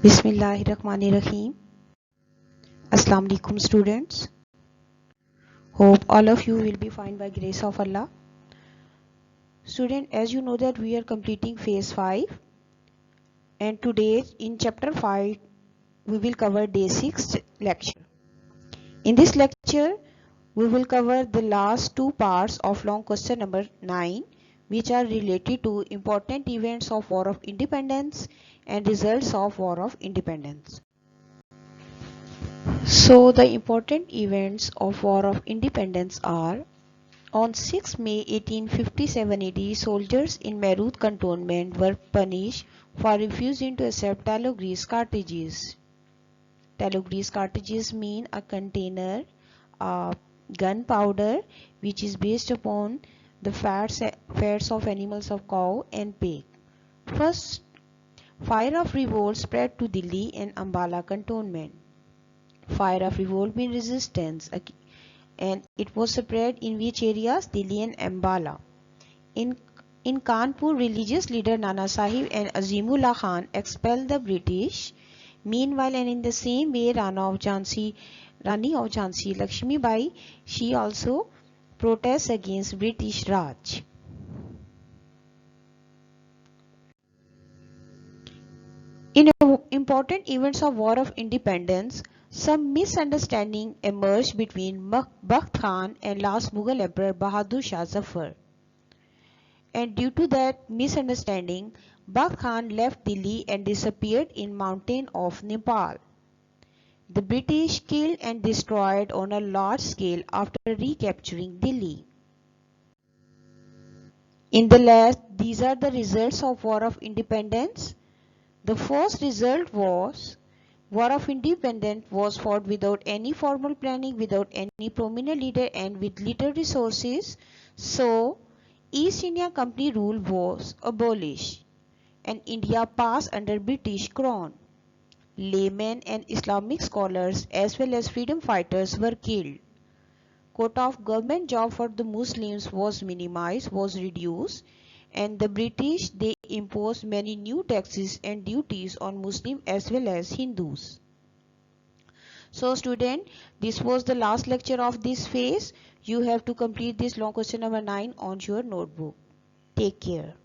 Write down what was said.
Bismillahirrahmanirrahim. Assalamu alaikum students. Hope all of you will be fine by grace of Allah. Student, as you know that we are completing phase 5 and today in chapter 5 we will cover day 6 lecture. In this lecture we will cover the last two parts of long question number 9 which are related to important events of War of Independence and results of War of Independence. So the important events of War of Independence are: on 6 May 1857 AD, soldiers in Meerut cantonment were punished for refusing to accept tallow grease cartridges. Tallow grease cartridges mean a container of gunpowder which is based upon the fats of animals of cow and pig. First, fire of revolt spread to Delhi and Ambala cantonment. Fire of revolt means resistance, and it was spread in which areas? Delhi and Ambala. In Kanpur, religious leader Nana Sahib and Azimullah Khan expelled the British. Meanwhile, and in the same way, Rani of Jhansi, Lakshmi Bai, she also protests against British Raj. In important events of War of Independence, some misunderstanding emerged between Bakht Khan and last Mughal Emperor Bahadur Shah Zafar. And due to that misunderstanding, Bakht Khan left Delhi and disappeared in mountain of Nepal. The British killed and destroyed on a large scale after recapturing Delhi. In the last, these are the results of War of Independence. The first result was War of Independence was fought without any formal planning, without any prominent leader and with little resources. So, East India Company rule was abolished and India passed under British crown. Laymen and Islamic scholars as well as freedom fighters were killed. Quota of government job for the Muslims was reduced, and the British, they imposed many new taxes and duties on Muslims as well as Hindus. So student, this was the last lecture of this phase. You have to complete this long question number 9 on your notebook. Take care.